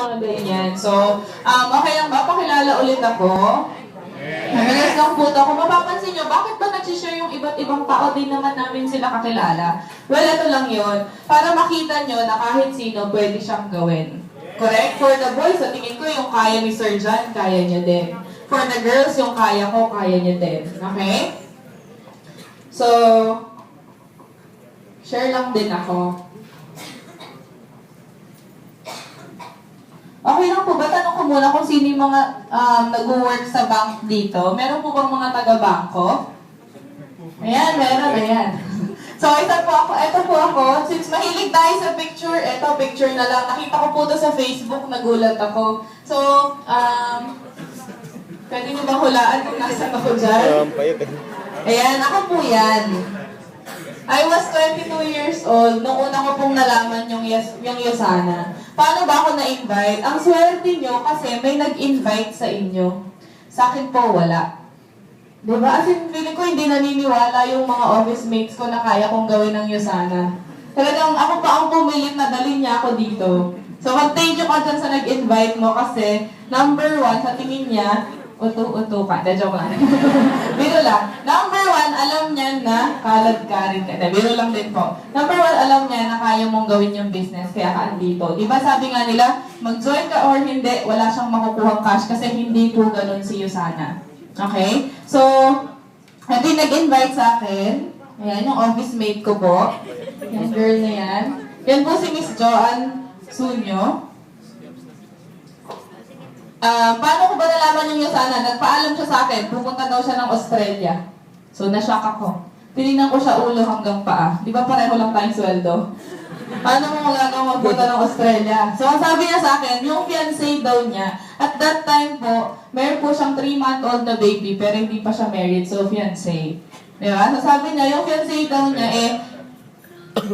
mga ganyan. So, okay lang ba? Pakilala ulit ako. Nagalas lang po ako. Mapapansin nyo, bakit ba nag-share yung iba't ibang tao? Din naman namin sila kakilala. Well, ito lang yun. Para makita nyo na kahit sino, pwede siyang gawin. Correct? For the boys, sa tingin ko, yung kaya ni Sir John, kaya niya din. For the girls, yung kaya ko, kaya niya din. Okay? So, share lang din ako. Okay lang po ba? Tanong ko muna kung sino yung mga nag-work sa bank dito. Meron po bang mga taga-bangko? Ayan, meron. Ayan. So, ito po ako. Since mahilig tayo sa picture, ito, picture na lang. Nakita ko po ito sa Facebook, nagulat ako. So, pwede nyo ba hulaan kung nasan ako dyan? Ayan, ako po yan. I was 22 years old nung una ko pong nalaman yung Yosana. Paano ba ako na-invite? Ang swerte nyo kasi may nag-invite sa inyo. Sa akin po, wala. Diba? As in, feeling ko hindi naniniwala yung mga office mates ko na kaya kong gawin ng Yosana. Talagang ako pa ang pumilit na dalhin niya ako dito. So, mag-thank you ka dyan sa nag-invite mo kasi number 1, sa tingin niya, uto-uto ka. Joke lang. Biro lang. Number 1, alam niya na kalad ka rin ka. Biro lang din po. Number 1, alam niya na kaya mong gawin yung business kaya ka andito. Diba sabi nga nila, mag-join ka or hindi, wala siyang makukuhang cash kasi hindi po ganun si Yosana. Okay? So, hindi nag-invite sa akin. Ayan, yung office mate ko po. Yung girl na yan. Yan po si Miss Joanne Sunyo. Paano ko ba nalaman yung Yosana? Nagpaalam siya sa akin, pupunta daw siya ng Australia. So, na-shock ako. Tinignan ko siya ulo hanggang paa. Di ba pareho lang tayong sweldo? Paano mo magagawa magpunta ng Australia? So, ang sabi niya sa akin, yung fiancé daw niya, at that time po, meron po siyang 3-month-old na baby, pero hindi pa siya married, so fiancé. Di ba? So, sabi niya, yung fiancé daw niya,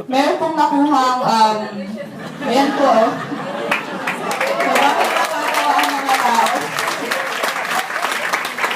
meron pong nakuhang, ayan po, So, bakit nakatawa ang mga tao?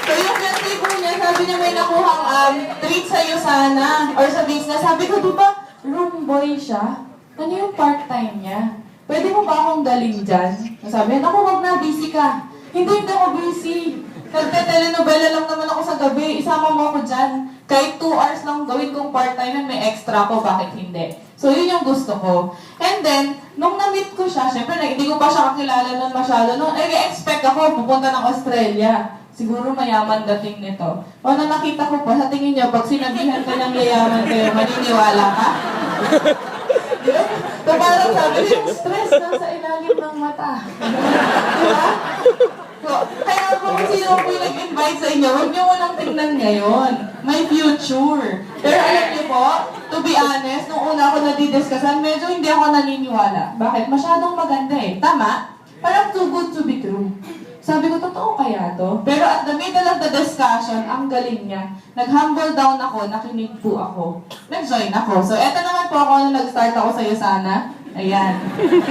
So, yung fiancé po niya, sabi niya may nakuhang treat sa Yosana, or sa business. Sabi ko, di ba, room boy siya? Ano yung part-time niya? Pwede mo ba akong dalhin dyan? Sabi niya, naku, wag na, busy ka. Hindi ako busy. Nagte-telenovela lang naman ako sa gabi. Isama mo ako dyan. Kahit 2 hours lang gawin kong part-time, may extra ko, bakit hindi? So, yun yung gusto ko. And then, nung na-meet ko siya, syempre, hindi ko pa siya kakilala nun masyado. Nung expect ako, pupunta ng Australia. Siguro mayaman dating nito. O na nakita ko po, sa tingin niyo, pag sinabihan ka ng yayaman kayo, maniniwala ka? So, parang sabi niyo, yung stress nasa ilalim ng mata. Diba? So, kaya kung sino po yung nag-invite sa inyo, huwag niyo walang tingnan ngayon. May future. Pero alam niyo po, to be honest, nung una ako nadidiscussan, medyo hindi ako naniniwala. Bakit? Masyadong maganda eh. Tama? Parang too good to be true. Sabi ko, totoo kaya to? Pero at the middle of the discussion, ang galing niya. Nag-humble down ako, nakinig po ako. Nag-join ako. So, eto naman po ako nung nag-start ako sa Yosana. Ayan.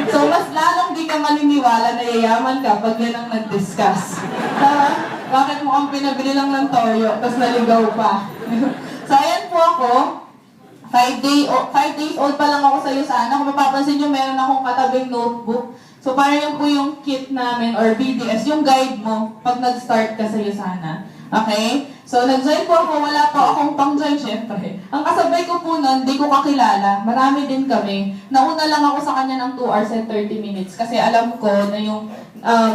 So, mas lalong di ka maniniwala na yayaman ka pag yan ang nag-discuss. Bakit mo ang pinabili lang ng toyo, tapos naligaw pa? So, ayan po ako. 5 days old pa lang ako sa Yosana. Kung mapapansin nyo, meron akong katabing notebook. So, parang yun po yung kit namin, or BDS, yung guide mo pag nag-start ka sa Yosana. Okay? So, nag-join po ako, wala pa akong pang-join, syempre. Ang kasabay ko po nun, di ko kakilala. Marami din kami. Nauna lang ako sa kanya ng 2 hours and 30 minutes kasi alam ko na yung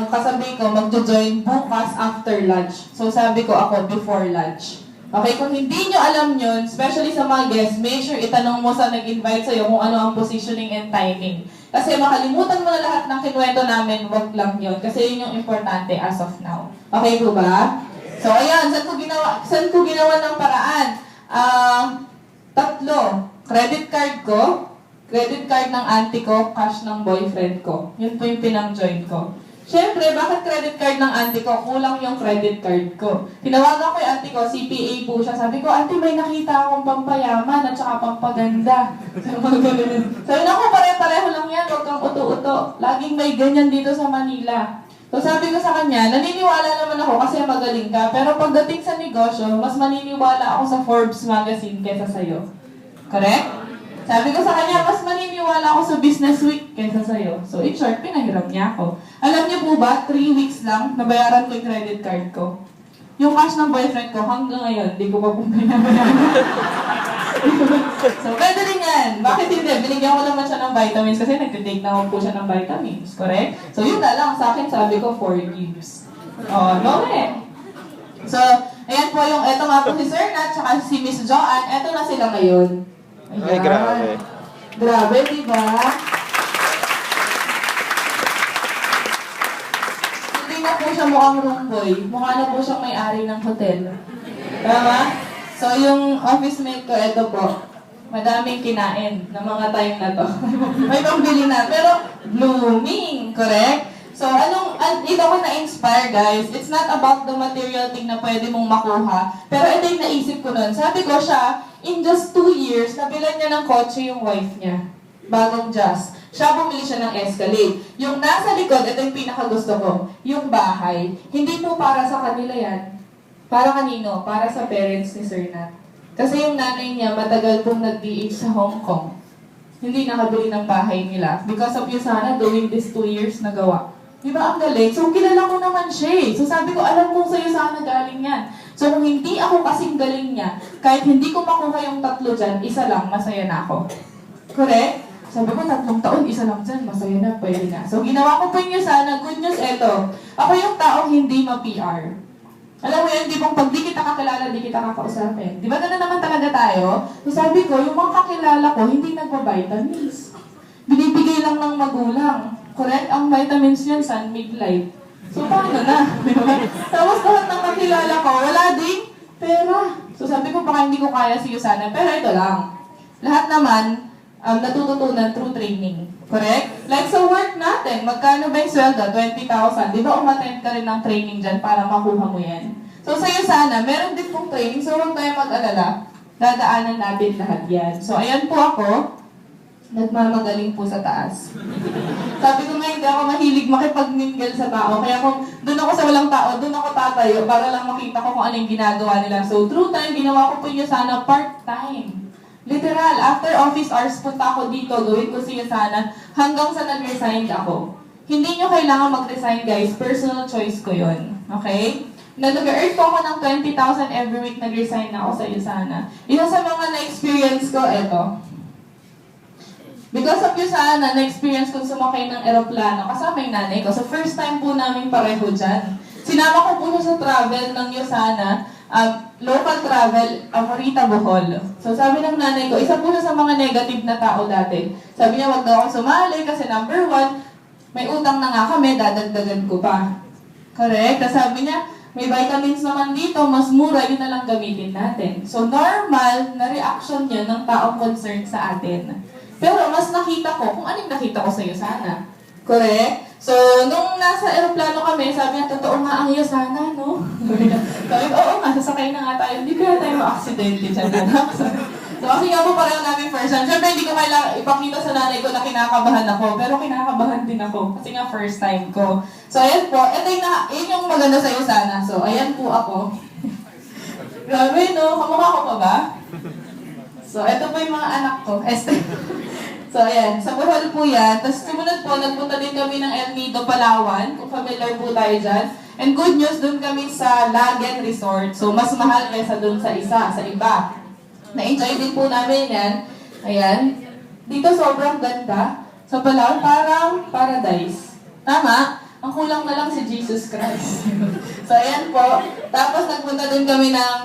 kasabay ko mag-join bukas after lunch. So, sabi ko ako before lunch. Okay, kung hindi nyo alam yun, especially sa mga guests, make sure itanong mo sa nag-invite sa'yo kung ano ang positioning and timing. Kasi makalimutan mo na lahat ng kinuwento namin, wag lang yun. Kasi yun yung importante as of now. Okay po ba? So, ayan, saan ko ginawa ng paraan? 3. Credit card ko, credit card ng auntie ko, cash ng boyfriend ko. Yun po yung pinang-join ko. Siyempre, bakit credit card ng auntie ko? Kulang yung credit card ko. Tinawagan ko yung auntie ko, CPA po siya. Sabi ko, auntie, may nakita akong pampayaman at saka pampaganda. Sabi na ako, pare-pareho lang yan, huwag kang uto-uto. Laging may ganyan dito sa Manila. So sabi ko sa kanya, naniniwala naman ako kasi magaling ka, pero pagdating sa negosyo, mas maniniwala ako sa Forbes magazine kaysa sa'yo. Correct? Sabi ko sa kanya, mas maniniwala ako sa Business Week kaysa sa'yo. So in short, pinahirap hiniram niya ako. Alam niyo po ba, 3 weeks lang, nabayaran ko yung credit card ko. Yung cash ng boyfriend ko, hanggang ngayon, di ko pa po binabayaran. So, pwede rin yan. Bakit hindi? Binigyan ko naman siya ng vitamins kasi nag-take na po siya ng vitamins. Correct? So, yun na lang. Sa akin, sabi ko, 4 gives. Oh, no eh. So, ayan po yung, eto nga po si Sir Nat, tsaka si Miss Joanne. Eto na sila ngayon. Ayan. Ay, grabe. Grabe, di ba? Hindi na po siya mukhang room boy. Mukha na po siyang may-ari ng hotel. Tama? So, yung office mate ko, ito po. Madaming kinain ng mga time na to. May pambili na. Pero, blooming. Correct? So, ito ko na-inspire, guys. It's not about the material thing na pwede mong makuha. Pero ito yung naisip ko nun. Sabi ko siya, in just 2 years, nabilan niya ng kotse yung wife niya. Bagong Jazz. Siya bumili siya ng Escalade. Yung nasa likod, ito yung pinakagusto ko. Yung bahay. Hindi po para sa kanila yan. Para kanino? Para sa parents ni Sir Nat. Kasi yung nanay niya, matagal pong nag-DH sa Hong Kong. Hindi nakabili ng bahay nila. Because of you sana, doing this 2 years na gawa. Di ba ang galing? So, kilala ko naman siya eh. So, sabi ko, alam kong sa'yo sana galing yan. So, kung hindi ako kasing galing niya, kahit hindi ko makuha yung 3 dyan, isa lang, masaya na ako. Correct? Sabi ko, 3 taon, isa lang dyan, masaya na, pwede na. So, ginawa ko po yung sana. Good news, eto. Ako yung taong hindi ma-PR. Alam mo yun, di bang pag di kita kakilala, di kita kakausapin. Di ba gano'n naman talaga tayo? So, sabi ko, yung mga kakilala ko, hindi nagpa-vitamins. Binibigay lang ng magulang. Correct? Ang vitamins yun, sun, midlight. So, paano na? Tapos lahat ng kakilala ko, wala ding pera. So, sabi ko, baka hindi ko kaya si Yusana. Pero ito lang. Lahat naman, natututunan through training. Correct? Like sa work natin, magkano ba yung sweldo? 20,000. Di ba umattend ka rin ng training dyan para makuha mo yan? So, sa Yusana, meron din pong training. So, huwag tayo mag-alala. Dadaanan natin lahat yan. So, ayan po ako. Nagmamagaling po sa taas. Sabi ko nga, hindi ako mahilig makipag-mingle sa tao. Kaya kung doon ako sa walang tao, doon ako tatayo para lang makita ko kung ano yung ginagawa nila. So, through time, ginawa ko po yun sana part-time. Literal, after office hours, punta ako dito, gawin ko siya sana hanggang sa nag-resign ako. Hindi nyo kailangan mag-resign, guys. Personal choice ko yun. Okay? Nag-earn po ako ng 20,000 every week, nag-resign na ako sa Yusana. Isa sa mga na-experience ko, eto. Because of Yusana, na-experience ko sumakay ng eroplano kasama yung nanay ko. So, first time po namin pareho dyan. Sinama ko po siya sa travel ng Yusana, local travel, Amorita, Bohol. So, sabi ng nanay ko, isa po siya sa mga negative na tao dati. Sabi niya, wag daw akong sumali kasi number 1, may utang na nga kami, dadagdagan ko pa. Correct? Tapos sabi niya, may vitamins naman dito, mas mura, yun na lang gamitin natin. So, normal na reaction yun ng taong concerned sa atin. Pero mas nakita ko kung anong nakita ko sa Yusana. Correct? So, nung nasa aeroplano kami, sabi niya, totoo nga ang Yusana, no? Sabi ko, oo nga, sasakay na nga tayo. Hindi kaya tayo ma-aksidente dyan, anak. So, kasi nga po pareho namin first time. Siyempre, hindi ko kailangan ipakita sa nanay ko na kinakabahan ako. Pero kinakabahan din ako. Kasi nga first time ko. So, ayan po. Ito yung maganda sa Yusana. So, ayan po ako. Grabe, no? Kamukha ko pa ba? So, ito po yung mga anak ko. So, ayan. Sa Bohol po yan. Tapos, sumunod po, nagpunta din kami ng El Nido, Palawan. Kung familiar po tayo dyan. And good news, dun kami sa Lagen Resort. So, mas mahal kaysa dun sa iba. Na-enjoy din po namin yan. Ayan. Dito, sobrang ganda. Sa Palawan, parang paradise. Tama? Ang kulang na lang si Jesus Christ. So, ayan po. Tapos, nagpunta din kami ng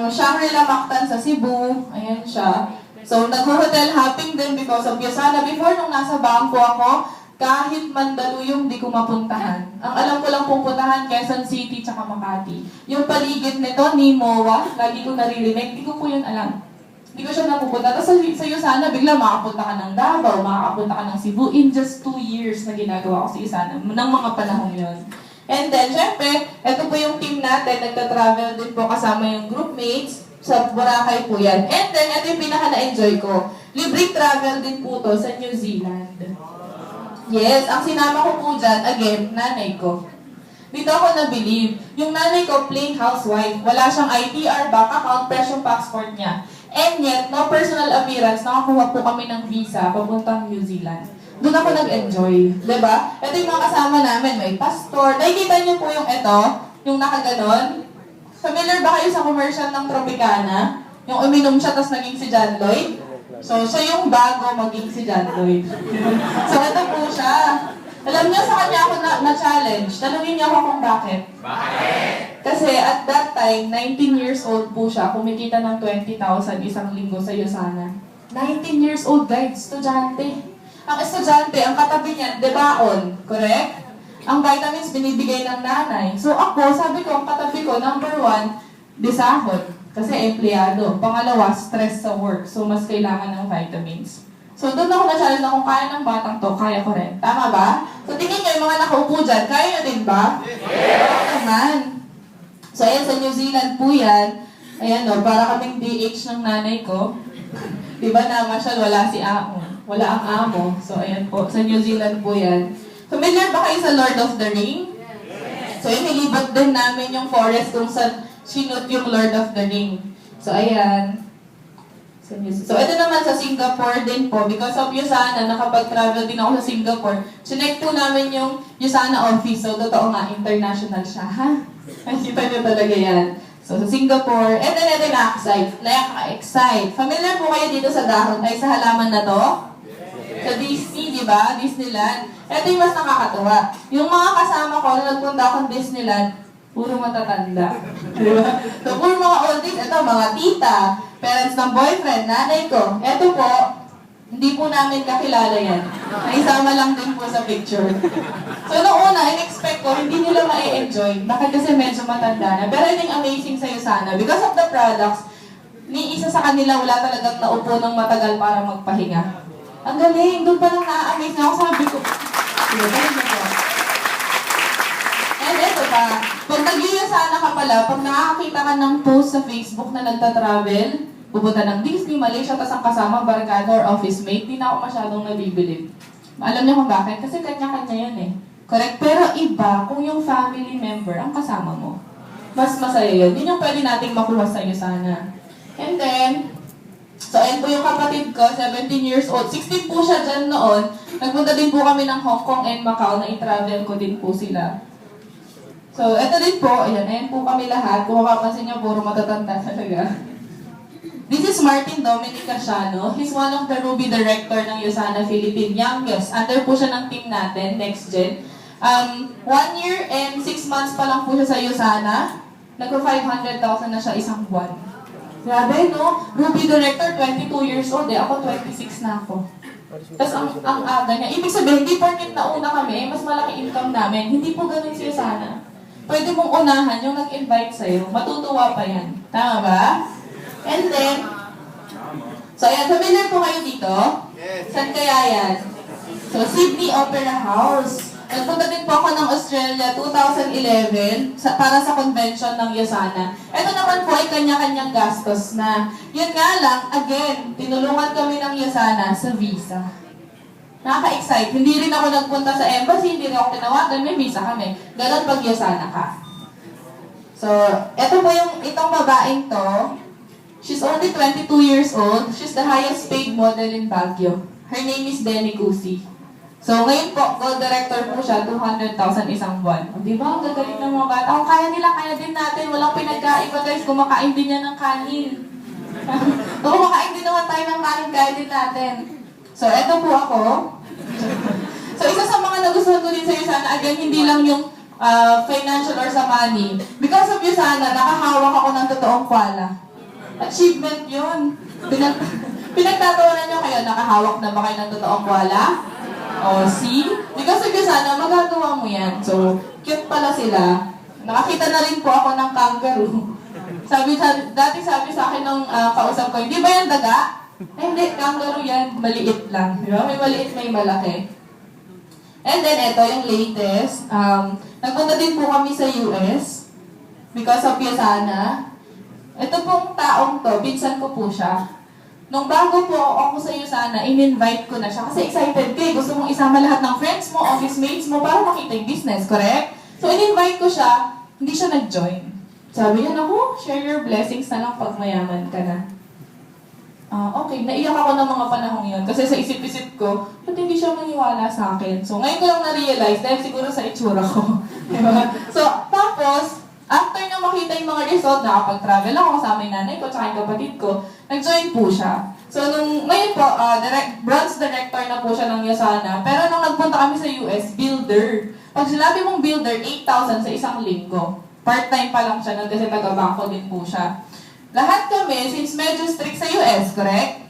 Shangri-La Mactan sa Cebu. Ayan siya. So, nag-hotel hopping din because of Yusana. Before, nung nasa bangko ako, kahit Mandaluyong di ko mapuntahan. Ang alam ko lang pupuntahan, Quezon City tsaka Makati. Yung paligid nito, ni MOA, lagi ko naririnig, di ko po yun alam. Hindi ko siya napupunta. Tapos sa Yusana, bigla makapunta ka ng Davao, makakapunta ka ng Cebu in just 2 years na ginagawa ko sa Yusana, ng mga panahon yun. And then, syempre, ito po yung team natin, nagta-travel din po kasama yung groupmates, sa Boracay po yan. And then, ito yung pinaka-na-enjoy ko. Libre travel din po to sa New Zealand. Yes, ang sinama ko po dyan, again, nanay ko. Dito ako na-believe. Yung nanay ko, plain housewife. Wala siyang ITR, bank account, fresh yung passport niya. And yet, no personal appearance, nakakuha po kami ng visa papuntang New Zealand. Doon ako nag-enjoy. Diba? Ito yung mga kasama namin. May pastor. Nakikita niyo po yung ito, yung nakaganon. Familiar ba kayo sa commercial ng Tropicana? Yung uminom siya, tapos naging si John Lloyd? So, siya yung bago maging si John Lloyd. So, ito po siya. Alam niyo, sa kanya ako na-challenge. Tanungin niyo ako kung bakit. Bakit? Kasi at that time, 19 years old po siya, kumikita ng 20,000 isang linggo sa Yusana. 19 years old, guys, estudyante. Ang estudyante, ang katabi niyan, debaon, correct? Ang vitamins binibigay ng nanay. So ako, sabi ko, ang katabi ko, number 1, disahod. Kasi empleyado. Pangalawa, stress sa work. So mas kailangan ng vitamins. So doon ako na-challenge na kung kaya ng batang to, kaya ko rin. Tama ba? So tingin nyo, yung mga nakaupo dyan, kaya nyo din ba? Yeah! Naman. So ayan, sa New Zealand po yan. Ayan o, para kaming DH ng nanay ko. Diba na, Marshall, wala si Amo. Wala ang amo. So, ayan po. Sa New Zealand po yan. Familiar ba kayo sa Lord of the Ring? So, yun, nilibot din namin yung forest kung saan sinut yung Lord of the Ring. So, ayan. So, ito naman sa Singapore din po. Because of Yusana, nakapag-travel din ako sa Singapore. Chinek po namin yung Yusana office. So, totoo nga, international siya. Ha? Nakita nyo talaga yan. So, sa Singapore, and then ito na-excite. Familiar po kayo dito sa dahon, ay sa halaman na to? Sa Disney, di ba? Disneyland. Ito yung mas nakakatuwa. Yung mga kasama ko, na nagpunta akong Disneyland, puro matatanda. Di ba? So, puro mga oldies. Ito, mga tita, parents ng boyfriend, nanay ko. Ito po, hindi po namin kakilala yan. Naisama lang din po sa picture. So, noong una, in-expect ko, hindi nila ma-enjoy. Bakit kasi medyo matanda na. Pero I think amazing sa'yo sana. Because of the products, ni isa sa kanila wala talagang naupo ng matagal para magpahinga. Ang galing, doon pa lang na-amaze na ako. Sabi ko, and ito pa, pag nag-Yusana ka pala, pag nakakita ka ng post sa Facebook na nagta-travel, pupunta ng Disney, Malaysia, tas ang kasama, barkada or office mate, di na ako masyadong nabibilib. Alam niyo kung bakit? Kasi kanya-kanya yun eh. Correct? Pero iba, kung yung family member ang kasama mo, mas masaya yun. Yun yung pwede nating makuha sa Yusana. And then, so ayun po yung kapatid ko, 17 years old. 16 po siya dyan noon. Nagpunta din po kami ng Hong Kong and Macau na i-travel ko din po sila. So, eto din po, ayan po kami lahat. Kung makapansin niyo, puro matatanda talaga. This is Martin Dominic Casiano. He's one of the Ruby director ng Yusana Philippines, youngest. Under po siya ng team natin, Next Gen. 1 year and 6 months pa lang po siya sa Yusana. Nagko-500,000 na siya isang buwan. Grabe, no? Ruby director, 22 years old eh. Ako, 26 na ako. Tapos ang aga niya. Ibig sabihin, hindi porket nauna kami, mas malaki income namin. Hindi po ganun siya sana. Pwede mong unahan yung nag-invite sa'yo. Matutuwa pa yan. Tama ba? And then, so ayan, familiar po kayo dito? Saan kaya yan? So, Sydney Opera House. Nagpunta din po ako ng Australia 2011 para sa convention ng Yusana. Ito naman po ay kanya-kanyang gastos na. Yun nga lang, again, tinulungan kami ng Yusana sa visa. Nakaka-excite. Hindi rin ako nagpunta sa embassy, hindi rin ako tinawagan, may visa kami. Ganon pag Yusana ka. So, ito po yung itong babaeng to. She's only 22 years old. She's the highest paid model in Baguio. Her name is Denny Cusi. So, ngayon po, gold director po siya, 200,000 isang buwan. Di ba? Ang gagaling ng mga bata. Kung kaya nila, kaya din natin. Walang pinagkaiba, guys. Kumakain din yan ng kanin. Kung kumakain din naman tayo ng kanin, kaya din natin. So, eto po ako. So, isa sa mga nagustuhan ko din sa Yusana, again, hindi lang yung financial or sa money. Because of Yusana, nakahawak ako ng totoong kwala. Achievement yun. Pinagtatawanan nyo kayo, nakahawak na ba kayo ng totoong kwala? O, see? Because of Yusana, magagawa mo yan. So, cute pala sila. Nakakita na rin po ako ng kangaroo. Dati sabi sa akin nung kausap ko, hindi ba yan daga? Eh, hindi, kangaroo yan. Maliit lang. Di ba? May maliit, may malaki. And then, ito yung latest. Nagpunta din po kami sa US because of Yusana. Ito pong taong to, pinsan ko po siya. Nung bago po ako sa Yusana, in-invite ko na siya kasi excited ka. Gusto mong isama lahat ng friends mo, office mates mo para makita yung business, correct? So, in-invite ko siya, hindi siya nag-join. Sabi niya, naku, share your blessings na lang pag mayaman ka na. Okay, naiyak ako ng mga panahong yun. Kasi sa isip-isip ko, ba't hindi siya maniwala sa akin? So, ngayon ko lang na-realize, dahil siguro sa itsura ko. Diba? So, tapos, after na makita yung mga result, nakapag-travel ako kasama yung nanay ko, tsaka yung kapatid ko, nag-join po siya. So, ngayon po, bronze director na po siya ng Yosana. Pero nung nagpunta kami sa US, builder. Pag sinabi mong builder, 8,000 sa isang linggo. Part-time pa lang siya nun kasi taga-bangko din po siya. Lahat kami, since medyo strict sa US, correct?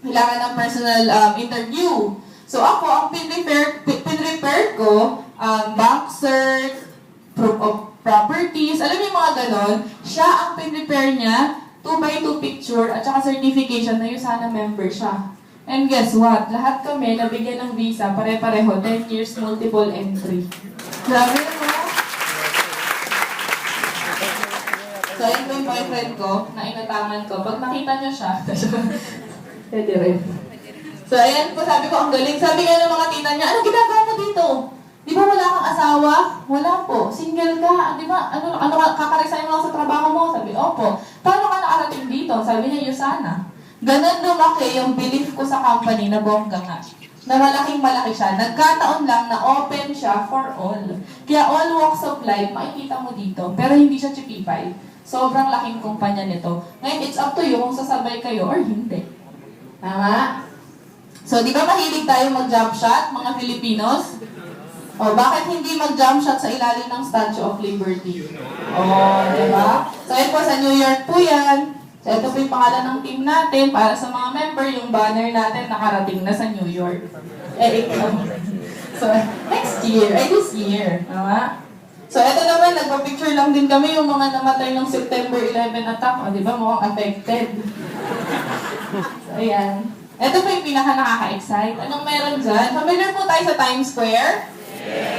Kailangan ng personal interview. So ako, ang pinrepair ko, bank cert, proof of properties, alam niyo yung mga ganon, siya ang pinrepair niya, 2x2 picture, at saka certification na Yosana member siya. And guess what? Lahat kami nabigyan ng visa, pare-pareho, 10 years multiple entry. Grabe naman. So, ayun po yung boyfriend ko, na inatangan ko. Pag nakita niyo siya, pwede rin. So, ayan po, sabi ko, ang galing. Sabi nga ng mga tita niya, ano ginagawa mo dito? Di ba wala kang asawa? Wala po. Single ka. Di ba, kakaresign mo lang sa trabaho mo? Sabi, opo. Paano ka nakarating dito? Sabi niya, Yosana. Ganon lumaki yung belief ko sa company na bongga nga. Na malaking-malaki siya. Nagkataon lang na open siya for all. Kaya all walks of life, makikita mo dito. Pero hindi siya chipipay. Sobrang laking kumpanya nito. Ngayon, it's up to you kung sasabay kayo or hindi. Tama? So, di ba mahilig tayo mag-jump shot, mga Filipinos? O, bakit hindi mag-jump shot sa ilalim ng Statue of Liberty? O, di ba? So, ito po sa New York po yan. So, ito po yung pangalan ng team natin. Para sa mga member, yung banner natin nakarating na sa New York. Ikaw. So, next year, this year. Tama? So, ito naman, nagpa-picture lang din kami yung mga namatay ng September 11 attack. O, di ba? Mukhang affected. So, ayan. Ito po yung pinaka-nakaka-excite. Anong meron dyan? Familiar po tayo sa Times Square?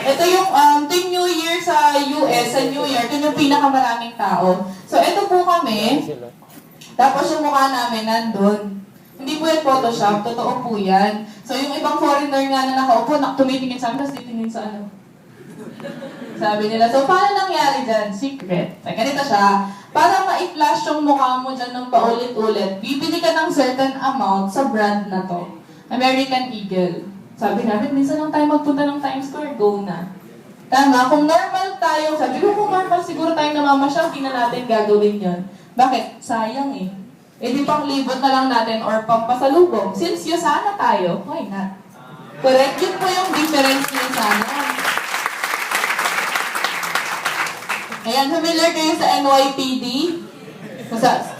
Ito yung tuwing New Year sa US, sa New York, yun yung pinakamaraming tao. So, ito po kami. Tapos yung mukha namin nandun. Hindi po yan Photoshop, totoo po yan. So, yung ibang foreigner nga na nakaupo, tumitingin sa amin, tapos titingin sa ano. Sabi nila, so paano nangyari dyan? Secret. Ay, ganito siya. Para ma-flash yung mukha mo dyan ng paulit-ulit, bibili ka ng certain amount sa brand na to. American Eagle. Sabi namin, minsan lang tayo magpunta ng Times Square, go na. Tama, kung normal tayo, sabi ko kung normal siguro tayong namamasyal, di na natin gagawin yon. Bakit? Sayang eh. E di pang libot na lang natin or pampasalubong. Since Yosana tayo, why not? Correct? Yun po yung difference niya sana. Ayan, familiar kayo sa NYPD?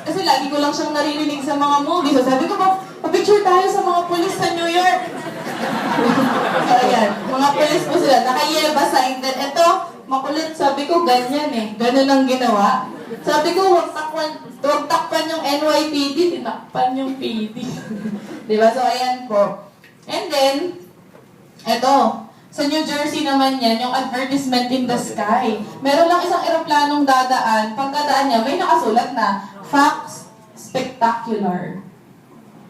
Kasi lagi ko lang siyang naririnig sa mga movies. So sabi ko, pa-picture tayo sa mga pulis sa New York. So ayan, mga pulis po sila. Nakayeba sign. Then ito, makulit. Sabi ko, ganyan eh. Ganun ang ginawa. Sabi ko, huwag takpan yung NYPD, tinakpan yung PD. Diba? So ayan po. And then, eto. Sa New Jersey naman yan, yung advertisement in the sky. Meron lang isang eroplanong dadaan. Pagkadaan niya, may nakasulat na, Facts Spectacular.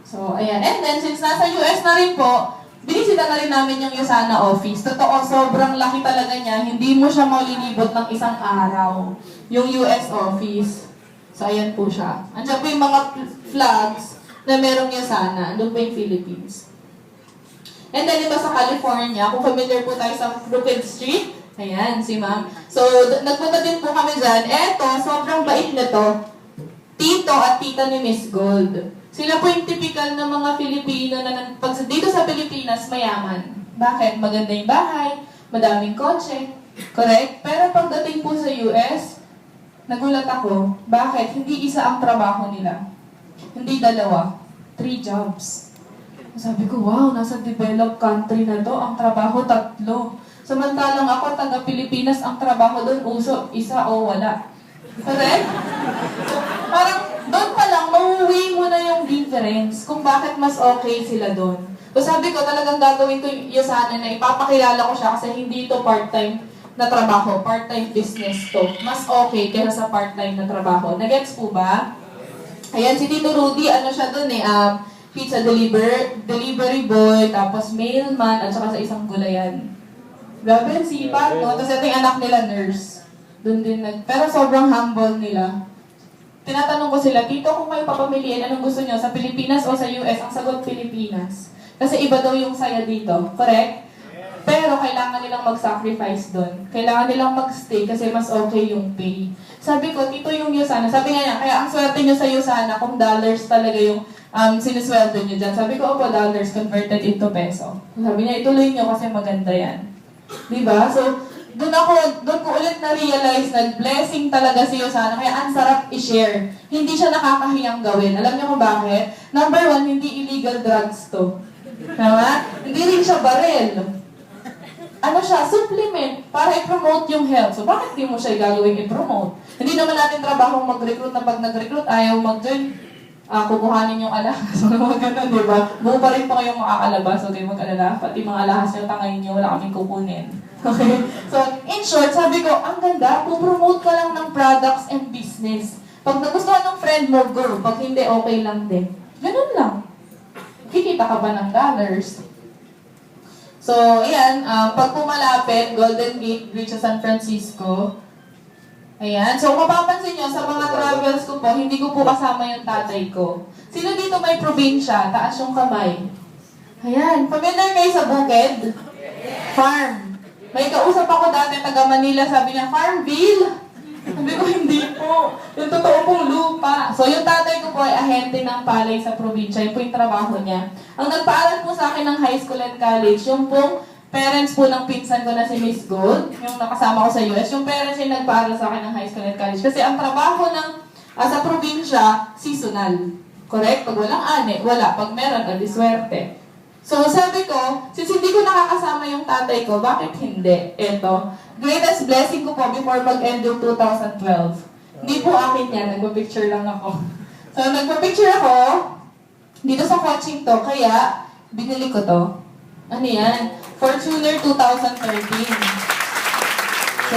So, ayan. And then, since nasa US na rin po, binisita na rin namin yung Yosana office. Totoo, sobrang laki talaga niya. Hindi mo siya maulilibot ng isang araw. Yung US office. So, ayan po siya. Andiyan po yung mga flags na merong Yosana. Andun po yung Philippines. And then, iba sa California, kung familiar po tayo sa Crooked Street, ayan, si ma'am. So, nagpunta din po kami dyan. Eto, sobrang bait nito. Tito at tita ni Miss Gold. Sila po yung typical na mga Filipino na dito sa Pilipinas, mayaman. Bakit? Maganda yung bahay, madaming kotse, correct? Pero pagdating po sa US, nagulat ako. Bakit? Hindi isa ang trabaho nila. Hindi dalawa. 3 jobs. Sabi ko, wow, nasa developed country na to, ang trabaho 3. Samantalang ako, taga-Pilipinas, ang trabaho doon, uso, isa o wala. Correct? So, parang doon pa lang, mauwi mo na yung difference kung bakit mas okay sila doon. So sabi ko, talagang gagawin ko yung Yosana na ipapakilala ko siya kasi hindi ito part-time na trabaho, part-time business to. Mas okay kaysa sa part-time na trabaho. Nagets po ba? Ayan, si Tito Rudy, ano siya doon eh, pizza delivery boy, tapos mailman, at saka sa isang gulayan. Grabe, sipag, no? Tapos ito yung anak nila, nurse. Doon din pero sobrang humble nila. tinatanong ko sila, Tito, kung kayo papamiliin, anong gusto nyo, sa Pilipinas o sa US? Ang sagot, Pilipinas. Kasi iba daw yung saya dito, correct? Pero kailangan nilang mag-sacrifice doon. Kailangan nilang mag-stay kasi mas okay yung pay. Sabi ko, Tito, yung Yusana, sabi nga niya, kaya ang swerte nyo sa Yusana kung dollars talaga yung sinusweldo nyo dyan. Sabi ko, opo, dollars converted into peso. Sabi niya, ituloy nyo kasi maganda yan. Diba? So, doon ko ulit na-realize na blessing talaga si Yusana, kaya ang sarap i-share. Hindi siya nakakahiyang gawin. Alam niyo kung bakit? Number 1, hindi illegal drugs to. Tama? Hindi rin siya baril. Ano siya, supplement para i-promote yung health. So, bakit di mo siya gagawin i-promote? Hindi naman natin trabaho mag-recruit na pag nag-recruit, ayaw mag-join, kukuhanin yung alahas. So, mga ganun, di ba? Buo pa rin pa kayong makakalabas, so kayo mag-alala. Pati mga alahas yung tangayin nyo, wala kaming kukunin. Okay? So, in short, sabi ko, ang ganda, pupromote ka lang ng products and business. Pag nagustuhan ng friend mo, go. Pag hindi, okay lang din. Ganun lang. Kikita ka ba ng dollars? So, ayan, pag pumalapit, Golden Gate Bridge sa San Francisco. Ayan, so mapapansin nyo, sa mga travels ko po, hindi ko po kasama yung tatay ko. Sino dito may probinsya? Taas yung kamay. Ayan, familiar kayo sa bukid? Farm. May kausap ako dati, taga Manila, sabi niya, Farmville? Sabi ko, hindi po. Yung totoo pong lupa. So, yung tatay ko po ay ahente ng palay sa probinsya. Yun po yung trabaho niya. Ang nagpaaral po sa akin ng high school and college, yung pong parents po ng pinsan ko na si Miss Gold, yung nakasama ko sa US, yung parents yung nagpaaral sa akin ng high school and college. Kasi ang trabaho ng sa probinsya, seasonal. Correct? Pag walang ani, wala. Pag meron, adi swerte. So, sabi ko, since hindi ko nakakasama yung tatay ko, bakit hindi? Ito, greatest blessing ko po before mag-end yung 2012. Hindi po akin yan, nagpa-picture lang ako. So, nagpa-picture ako, dito sa coaching to, kaya binili ko to. Ano yan? Fortuner 2013. So,